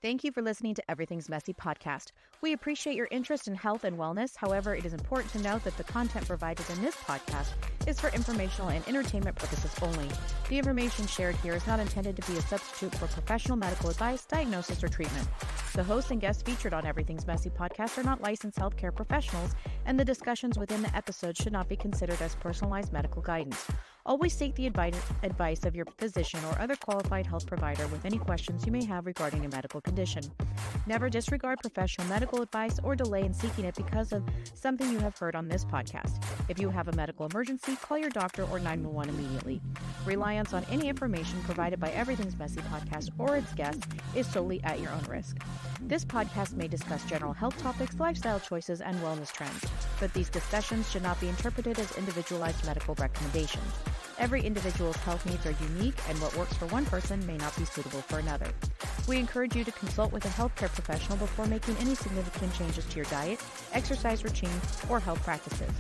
Thank you for listening to Everything's Messy podcast. We appreciate your interest in health and wellness. However, it is important to note that the content provided in this podcast is for informational and entertainment purposes only. The information shared here is not intended to be a substitute for professional medical advice, diagnosis, or treatment. The hosts and guests featured on Everything's Messy podcast are not licensed healthcare professionals, and the discussions within the episode should not be considered as personalized medical guidance. Always seek the advice of your physician or other qualified health provider with any questions you may have regarding a medical condition. Never disregard professional medical advice or delay in seeking it because of something you have heard on this podcast. If you have a medical emergency, call your doctor or 911 immediately. Reliance on any information provided by Everything's Messy podcast or its guests is solely at your own risk. This podcast may discuss general health topics, lifestyle choices, and wellness trends, but these discussions should not be interpreted as individualized medical recommendations. Every individual's health needs are unique, and what works for one person may not be suitable for another. We encourage you to consult with a healthcare professional before making any significant changes to your diet, exercise routine, or health practices.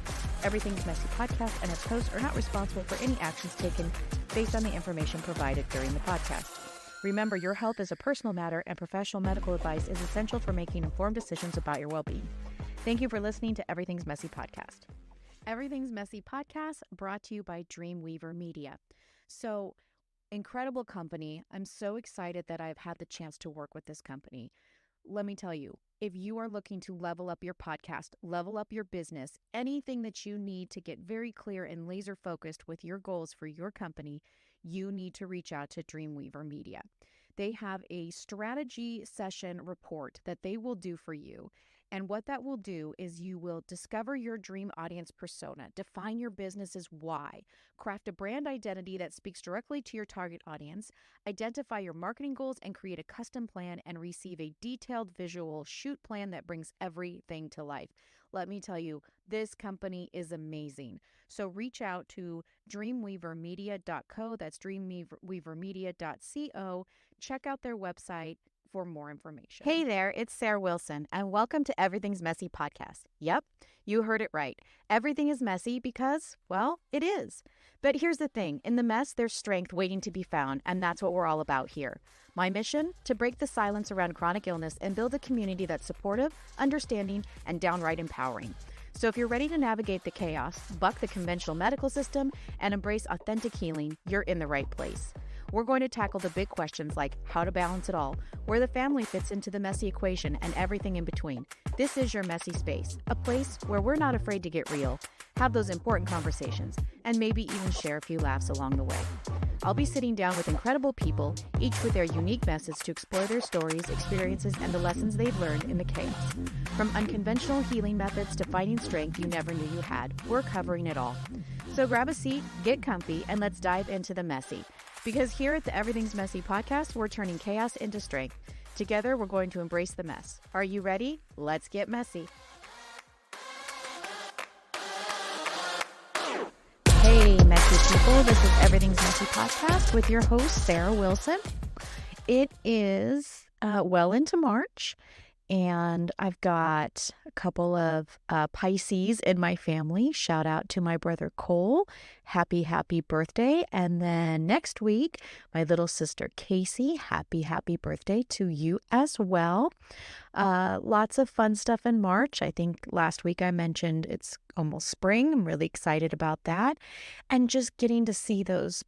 Everything's Messy podcast and its hosts are not responsible for any actions taken based on the information provided during the podcast. Remember, your health is a personal matter, and professional medical advice is essential for making informed decisions about your well-being. Thank you for listening to Everything's Messy podcast. Everything's Messy podcast brought to you by Dreamweaver Media. So, incredible company. I'm so excited that I've had the chance to work with this company. Let me tell you, if you are looking to level up your podcast, level up your business, anything that you need to get very clear and laser focused with your goals for your company, you need to reach out to Dreamweaver Media. They have a strategy session report that they will do for you. And what that will do is you will discover your dream audience persona, define your business's why, craft a brand identity that speaks directly to your target audience, identify your marketing goals, and create a custom plan and receive a detailed visual shoot plan that brings everything to life. Let me tell you, this company is amazing. So reach out to dreamweavermedia.co. That's dreamweavermedia.co. Check out their website for more information. Hey there, it's Sarah Wilson, and welcome to Everything's Messy podcast. Yep, you heard it right. Everything is messy because, well, it is. But here's the thing. In the mess, there's strength waiting to be found, and that's what we're all about here. My mission? To break the silence around chronic illness and build a community that's supportive, understanding, and downright empowering. So if you're ready to navigate the chaos, buck the conventional medical system, and embrace authentic healing, you're in the right place. We're going to tackle the big questions like how to balance it all, where the family fits into the messy equation, and everything in between. This is your messy space, a place where we're not afraid to get real, have those important conversations, and maybe even share a few laughs along the way. I'll be sitting down with incredible people, each with their unique methods to explore their stories, experiences, and the lessons they've learned in the chaos. From unconventional healing methods to finding strength you never knew you had, we're covering it all. So grab a seat, get comfy, and let's dive into the messy. Because here at the Everything's Messy podcast, we're turning chaos into strength. Together, we're going to embrace the mess. Are you ready? Let's get messy. Hey, messy people. This is Everything's Messy podcast with your host, Sarah Wilson. It is well into March, and I've got a couple of Pisces in my family. Shout out to my brother Cole. Happy birthday. And then next week, my little sister Casey. Happy birthday to you as well. Lots of fun stuff in March. I think last week I mentioned it's almost spring. I'm really excited about that. And just getting to see those,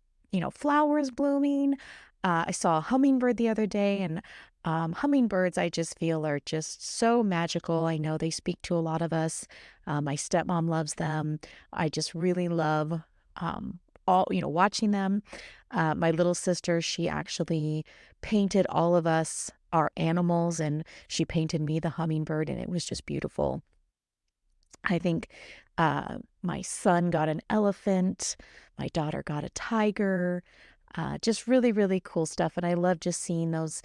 flowers blooming. I saw a hummingbird the other day, and hummingbirds, I just feel, are just so magical. I know they speak to a lot of us. My stepmom loves them. I just really love watching them. My little sister, she actually painted all of us our animals, and she painted me the hummingbird, and it was just beautiful. I think my son got an elephant. My daughter got a tiger. Just really, really cool stuff. And I love just seeing those,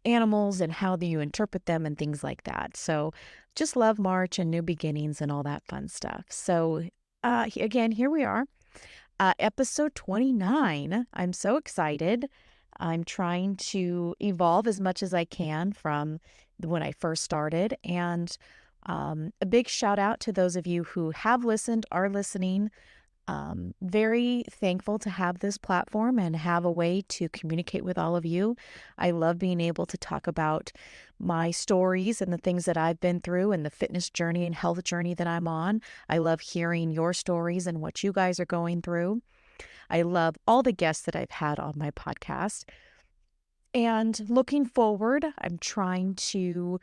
animals and how do you interpret them and things like that. So just love March and new beginnings and all that fun stuff. So again, here we are, episode 29. I'm so excited. I'm trying to evolve as much as I can from when I first started. And a big shout out to those of you who have listened, are listening. Very thankful to have this platform and have a way to communicate with all of you. I love being able to talk about my stories and the things that I've been through and the fitness journey and health journey that I'm on. I love hearing your stories and what you guys are going through. I love all the guests that I've had on my podcast. And looking forward, I'm trying to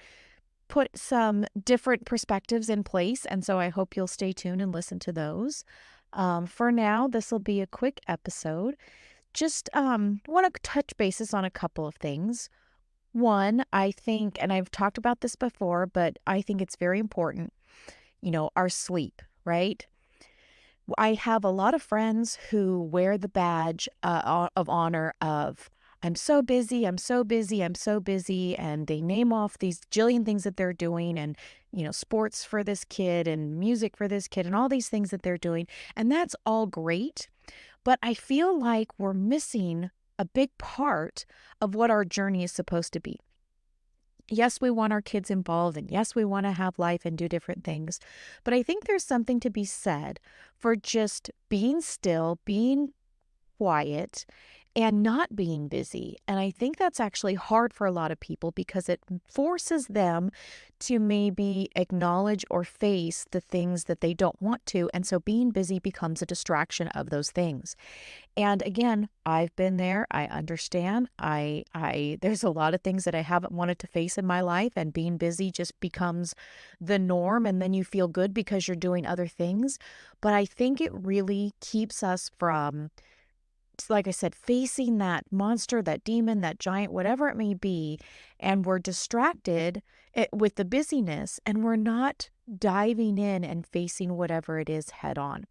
put some different perspectives in place. And so I hope you'll stay tuned and listen to those. For now, this will be a quick episode. Just want to touch bases on a couple of things. One, I think, and I've talked about this before, but I think it's very important, our sleep, right? I have a lot of friends who wear the badge of honor of, I'm so busy, I'm so busy, I'm so busy. And they name off these jillion things that they're doing and, sports for this kid and music for this kid and all these things that they're doing. And that's all great. But I feel like we're missing a big part of what our journey is supposed to be. Yes, we want our kids involved, and yes, we want to have life and do different things. But I think there's something to be said for just being still, being quiet, and not being busy. And I think that's actually hard for a lot of people because it forces them to maybe acknowledge or face the things that they don't want to. And so being busy becomes a distraction of those things. And again, I've been there. I understand. There's a lot of things that I haven't wanted to face in my life, and being busy just becomes the norm. And then you feel good because you're doing other things. But I think it really keeps us from, like I said, facing that monster, that demon, that giant, whatever it may be. And we're distracted with the busyness, and we're not diving in and facing whatever it is head on.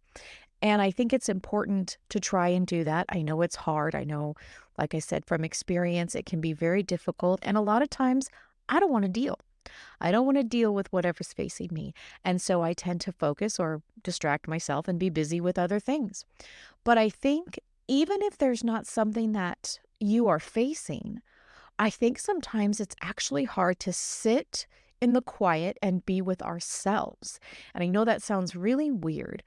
And I think it's important to try and do that. I know it's hard. I know, like I said, from experience, it can be very difficult. And a lot of times, I don't want to deal. I don't want to deal with whatever's facing me. And so I tend to focus or distract myself and be busy with other things. But I think even if there's not something that you are facing, I think sometimes it's actually hard to sit in the quiet and be with ourselves. And I know that sounds really weird,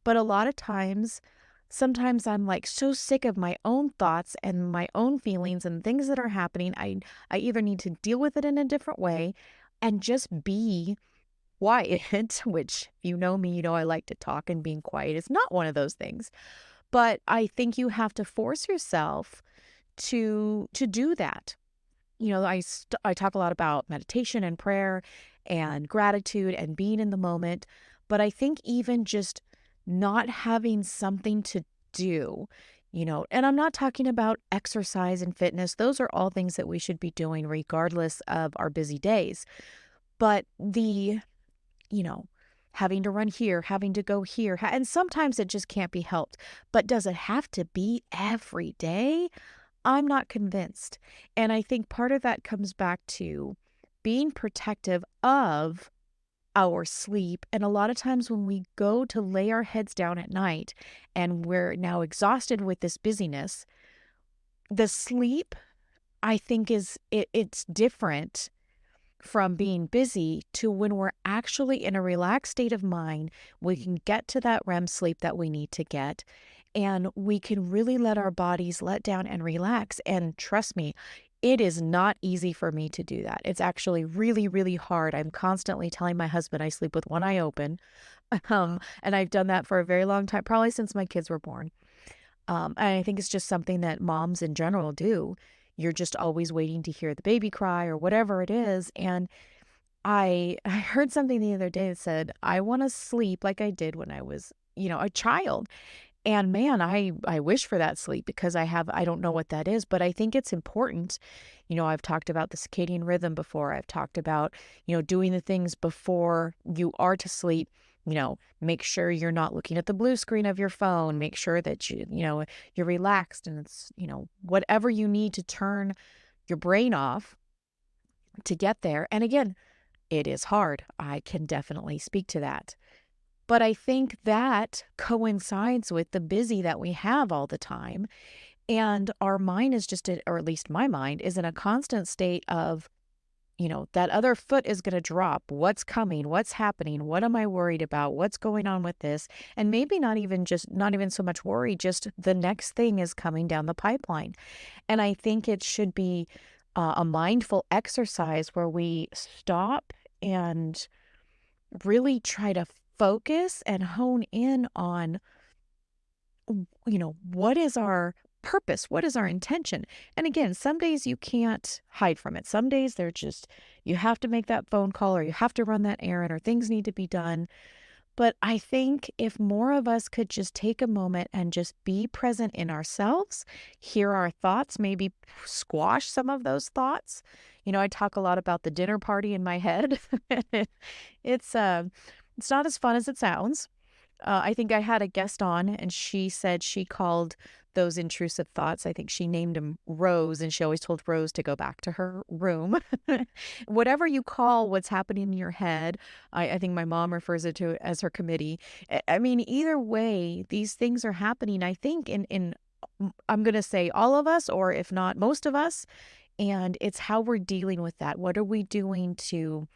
but a lot of times, sometimes I'm like so sick of my own thoughts and my own feelings and things that are happening. I either need to deal with it in a different way and just be quiet, which if you know me, I like to talk, and being quiet is not one of those things. But I think you have to force yourself to do that. I talk a lot about meditation and prayer and gratitude and being in the moment, but I think even just not having something to do, and I'm not talking about exercise and fitness. Those are all things that we should be doing regardless of our busy days. But you know, having to run here, having to go here, and sometimes it just can't be helped. But does it have to be every day? I'm not convinced. And I think part of that comes back to being protective of our sleep. And a lot of times when we go to lay our heads down at night and we're now exhausted with this busyness, the sleep, I think it's different from being busy to when we're actually in a relaxed state of mind. We can get to that REM sleep that we need to get, and we can really let our bodies let down and relax. And trust me, it is not easy for me to do that. It's actually really, really hard. I'm constantly telling my husband I sleep with one eye open. And I've done that for a very long time, probably since my kids were born. And I think it's just something that moms in general do. You're just always waiting to hear the baby cry or whatever it is. And I heard something the other day that said, I want to sleep like I did when I was, a child. And man, I wish for that sleep because I don't know what that is, but I think it's important. I've talked about the circadian rhythm before. I've talked about, doing the things before you are to sleep. Make sure you're not looking at the blue screen of your phone. Make sure that you're relaxed, and it's, whatever you need to turn your brain off to get there. And again, it is hard. I can definitely speak to that. But I think that coincides with the busy that we have all the time. And our mind is or at least my mind, is in a constant state of that other foot is going to drop. What's coming? What's happening? What am I worried about? What's going on with this? And maybe not even so much worry, just the next thing is coming down the pipeline. And I think it should be a mindful exercise where we stop and really try to focus and hone in on, what is our purpose? What is our intention? And again, some days you can't hide from it. Some days they're just, you have to make that phone call or you have to run that errand or things need to be done. But I think if more of us could just take a moment and just be present in ourselves, hear our thoughts, maybe squash some of those thoughts. I talk a lot about the dinner party in my head. It's it's not as fun as it sounds. I think I had a guest on and she said she called those intrusive thoughts. I think she named them Rose, and she always told Rose to go back to her room. Whatever you call what's happening in your head, I think my mom refers it to as her committee. I mean, either way, these things are happening, I think, I'm going to say all of us, or if not most of us. And it's how we're dealing with that. What are we doing to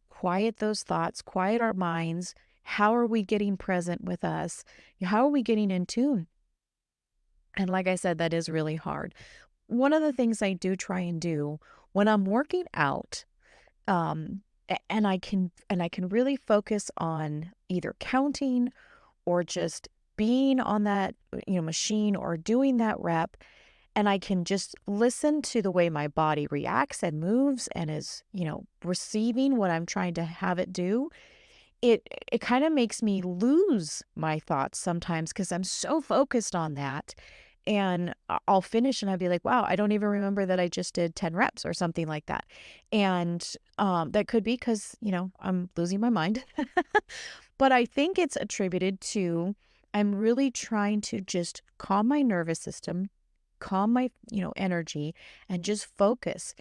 quiet those thoughts, quiet our minds? How are we getting present with us? How are we getting in tune? And like I said, that is really hard. One of the things I do try and do when I'm working out, and I can really focus on either counting or just being on that machine or doing that rep, and I can just listen to the way my body reacts and moves and is receiving what I'm trying to have it do. It kind of makes me lose my thoughts sometimes because I'm so focused on that. And I'll finish and I'll be like, wow, I don't even remember that I just did 10 reps or something like that. And that could be because, I'm losing my mind. But I think it's attributed to I'm really trying to just calm my nervous system, calm my, energy, and just focus.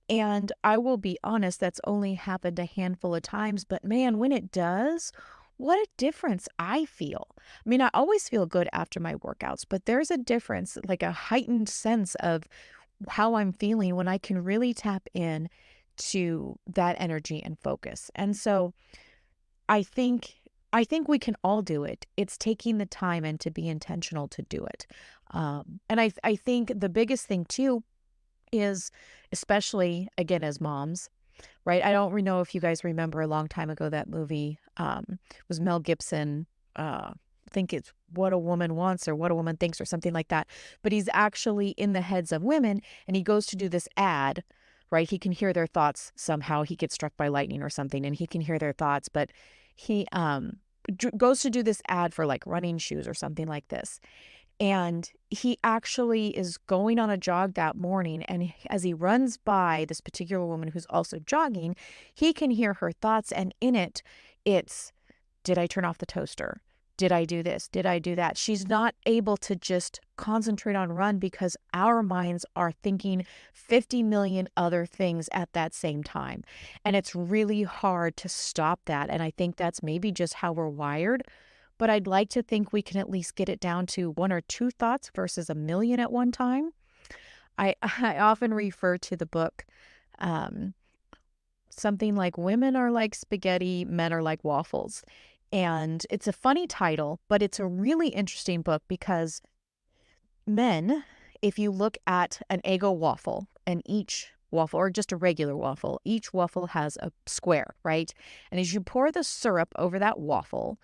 And I will be honest, that's only happened a handful of times, but man, when it does, what a difference I feel. I mean, I always feel good after my workouts, but there's a difference, like a heightened sense of how I'm feeling when I can really tap in to that energy and focus. And so I think we can all do it. It's taking the time and to be intentional to do it. And I think the biggest thing too is, especially again as moms, right? I don't know if you guys remember a long time ago that movie was Mel Gibson. I think it's What a Woman Wants or What a Woman Thinks or something like that. But he's actually in the heads of women and he goes to do this ad, right? He can hear their thoughts somehow. He gets struck by lightning or something and he can hear their thoughts, but he goes to do this ad for like running shoes or something like this. And he actually is going on a jog that morning. And as he runs by this particular woman who's also jogging, he can hear her thoughts. And in it, it's, did I turn off the toaster? Did I do this? Did I do that? She's not able to just concentrate on run because our minds are thinking 50 million other things at that same time. And it's really hard to stop that. And I think that's maybe just how we're wired. But I'd like to think we can at least get it down to one or two thoughts versus a million at one time. I often refer to the book, something like Women Are Like Spaghetti, Men Are Like Waffles. And it's a funny title, but it's a really interesting book because men, if you look at an Eggo waffle and each waffle, or just a regular waffle, each waffle has a square, right? And as you pour the syrup over that waffle,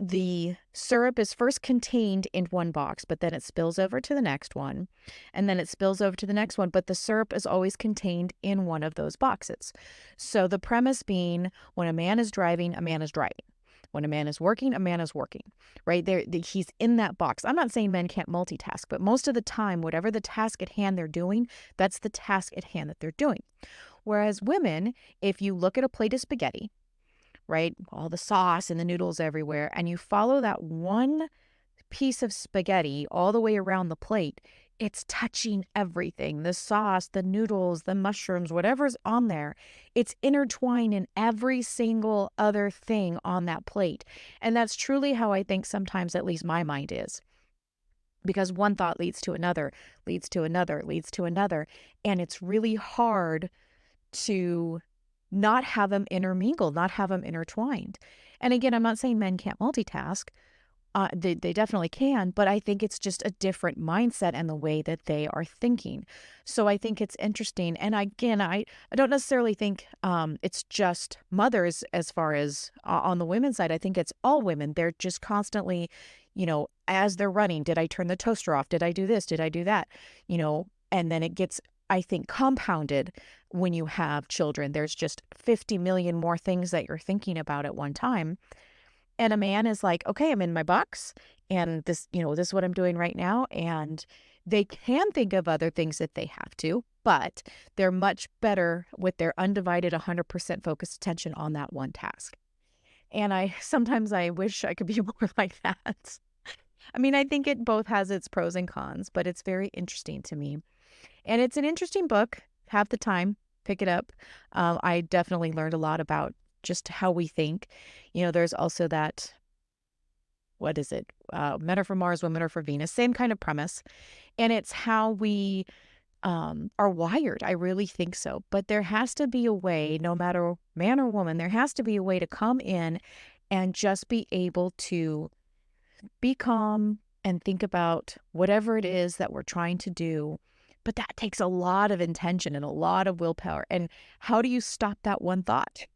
the syrup is first contained in one box, but then it spills over to the next one, and then it spills over to the next one, but the syrup is always contained in one of those boxes. So the premise being, when a man is driving, a man is driving. When a man is working, a man is working, right? He's in that box. I'm not saying men can't multitask, but most of the time, whatever the task at hand they're doing, that's the task at hand that they're doing. Whereas women, if you look at a plate of spaghetti, right? All the sauce and the noodles everywhere. And you follow that one piece of spaghetti all the way around the plate, it's touching everything. The sauce, the noodles, the mushrooms, whatever's on there, it's intertwined in every single other thing on that plate. And that's truly how I think sometimes, at least my mind is. Because one thought leads to another, leads to another, leads to another. And it's really hard to not have them intermingled, not have them intertwined. And again, I'm not saying men can't multitask. They definitely can, but I think it's just a different mindset and the way that they are thinking. So I think it's interesting. And again, I don't necessarily think it's just mothers as far as on the women's side. I think it's all women. They're just constantly, as they're running, did I turn the toaster off? Did I do this? Did I do that? And then it gets, I think, compounded when you have children. There's just 50 million more things that you're thinking about at one time. And a man is like, okay, I'm in my box and this is what I'm doing right now. And they can think of other things if they have to, but they're much better with their undivided 100% focused attention on that one task. And sometimes I wish I could be more like that. I mean, I think it both has its pros and cons, but it's very interesting to me. And it's an interesting book. Have the time, pick it up. I definitely learned a lot about just how we think. There's also that, what is it? Men are for Mars, women are for Venus. Same kind of premise. And it's how we are wired. I really think so. But there has to be a way, no matter man or woman, there has to be a way to come in and just be able to be calm and think about whatever it is that we're trying to do. But that takes a lot of intention and a lot of willpower. And how do you stop that one thought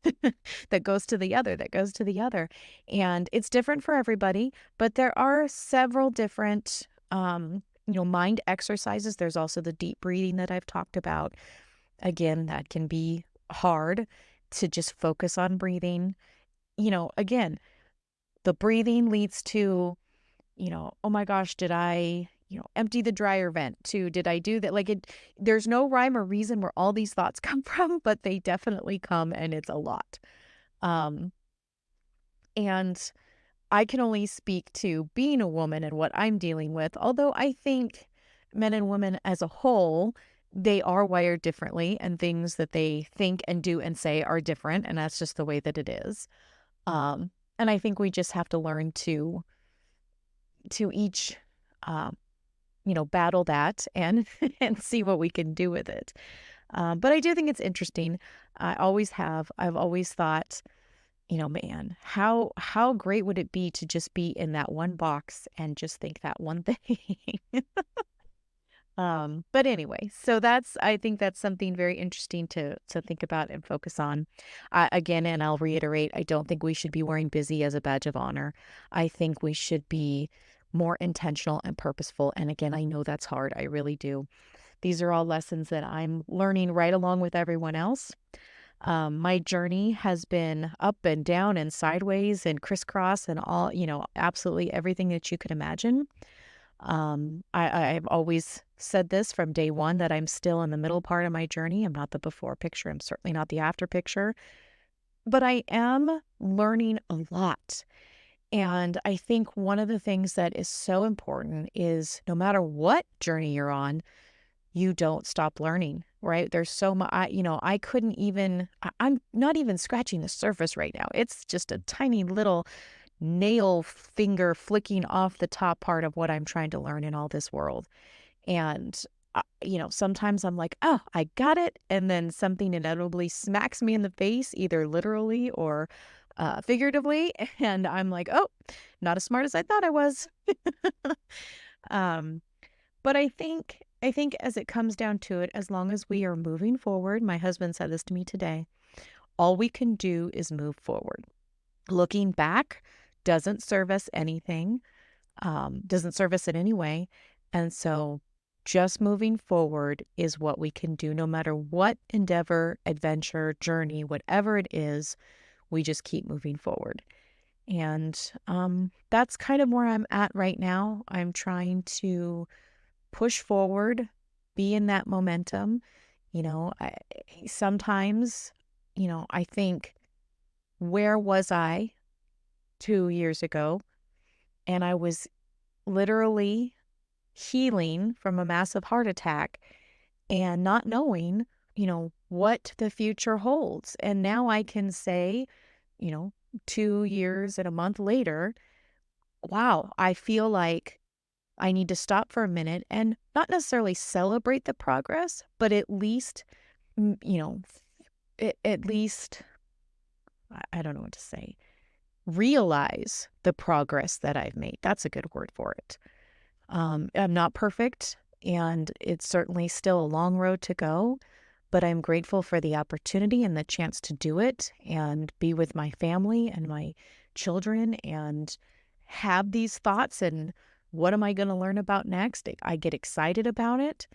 that goes to the other, that goes to the other? And it's different for everybody, but there are several different, mind exercises. There's also the deep breathing that I've talked about. Again, that can be hard to just focus on breathing. Again, the breathing leads to, oh my gosh, did I, empty the dryer vent too? Did I do that? There's no rhyme or reason where all these thoughts come from, but they definitely come and it's a lot. And I can only speak to being a woman and what I'm dealing with, although I think men and women as a whole, they are wired differently and things that they think and do and say are different. And that's just the way that it is. And I think we just have to learn to each, battle that and and see what we can do with it. But I do think it's interesting. I always have. I've always thought, man, how great would it be to just be in that one box and just think that one thing. But anyway, so I think that's something very interesting to think about and focus on. Again, and I'll reiterate, I don't think we should be wearing busy as a badge of honor. I think we should be more intentional and purposeful. And again, I know that's hard. I really do. These are all lessons that I'm learning right along with everyone else. My journey has been up and down and sideways and crisscross and all, absolutely everything that you could imagine. I've always said this from day one that I'm still in the middle part of my journey. I'm not the before picture. I'm certainly not the after picture, but I am learning a lot. And I think one of the things that is so important is no matter what journey you're on, you don't stop learning, right? There's so much, I couldn't even, I'm not even scratching the surface right now. It's just a tiny little nail finger flicking off the top part of what I'm trying to learn in all this world. And, sometimes I'm like, oh, I got it. And then something inevitably smacks me in the face, either literally or figuratively. And I'm like, oh, not as smart as I thought I was. um, but I think as it comes down to it, as long as we are moving forward, my husband said this to me today, all we can do is move forward. Looking back doesn't serve us anything, doesn't serve us in any way. And so just moving forward is what we can do no matter what endeavor, adventure, journey, whatever it is, we just keep moving forward. And that's kind of where I'm at right now. I'm trying to push forward, be in that momentum. Sometimes, I think, where was I 2 years ago? And I was literally healing from a massive heart attack and not knowing, what the future holds. And now I can say, 2 years and a month later, wow, I feel like I need to stop for a minute and not necessarily celebrate the progress, but at least, mm, you know, at least, I don't know what to say, realize the progress that I've made. That's a good word for it. I'm not perfect, and it's certainly still a long road to go, but I'm grateful for the opportunity and the chance to do it and be with my family and my children and have these thoughts and what am I going to learn about next? I get excited about it.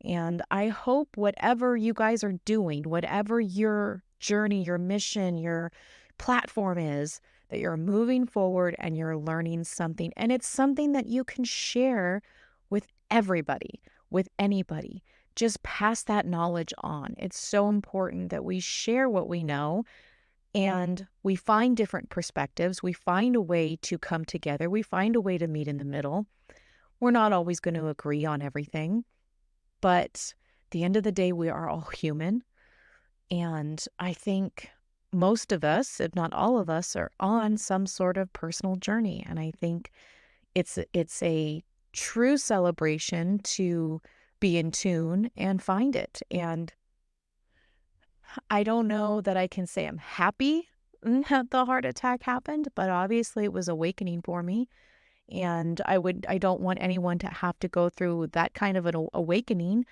And I hope whatever you guys are doing, whatever your journey, your mission, your platform is, that you're moving forward and you're learning something. And it's something that you can share with everybody, with anybody. Just pass that knowledge on. It's so important that we share what we know and we find different perspectives. We find a way to come together. We find a way to meet in the middle. We're not always going to agree on everything, but at the end of the day, we are all human. And I think most of us, if not all of us, are on some sort of personal journey. And I think it's a true celebration to be in tune and find it. And I don't know that I can say I'm happy that the heart attack happened, but obviously it was awakening for me. And I don't want anyone to have to go through that kind of an awakening,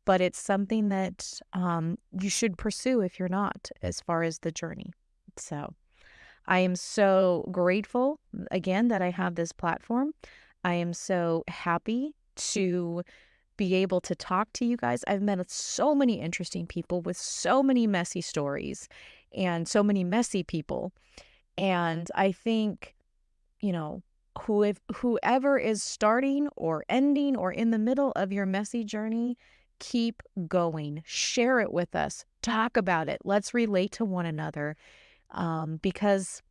but it's something that you should pursue if you're not, as far as the journey. So I am so grateful, again, that I have this platform. I am so happy to be able to talk to you guys. I've met so many interesting people with so many messy stories and so many messy people. And I think, you know, whoever is starting or ending or in the middle of your messy journey, keep going. Share it with us. Talk about it. Let's relate to one another, because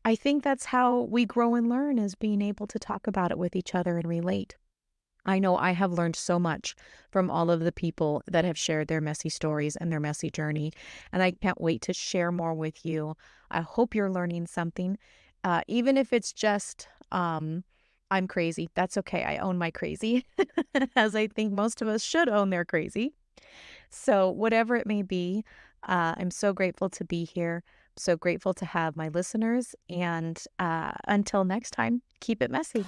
I think that's how we grow and learn, is being able to talk about it with each other and relate. I know I have learned so much from all of the people that have shared their messy stories and their messy journey, and I can't wait to share more with you. I hope you're learning something, even if it's just, I'm crazy. That's okay. I own my crazy, as I think most of us should own their crazy. So whatever it may be, I'm so grateful to be here. So grateful to have my listeners, and until next time, keep it messy.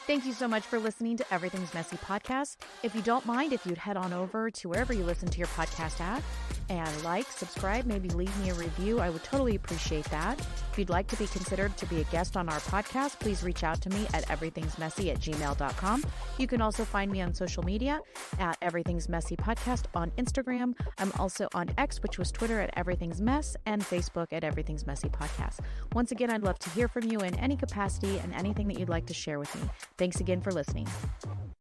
Thank you so much for listening to Everything's Messy podcast. If you don't mind, if you'd head on over to wherever you listen to your podcast at and like, subscribe, maybe leave me a review, I would totally appreciate that. If you'd like to be considered to be a guest on our podcast, please reach out to me at everythingsmessy@gmail.com. You can also find me on social media at Everything's Messy Podcast on Instagram. I'm also on X, which was Twitter, at Everything's Mess, and Facebook at Everything's Messy Podcast. Once again, I'd love to hear from you in any capacity and anything that you'd like to share with me. Thanks again for listening.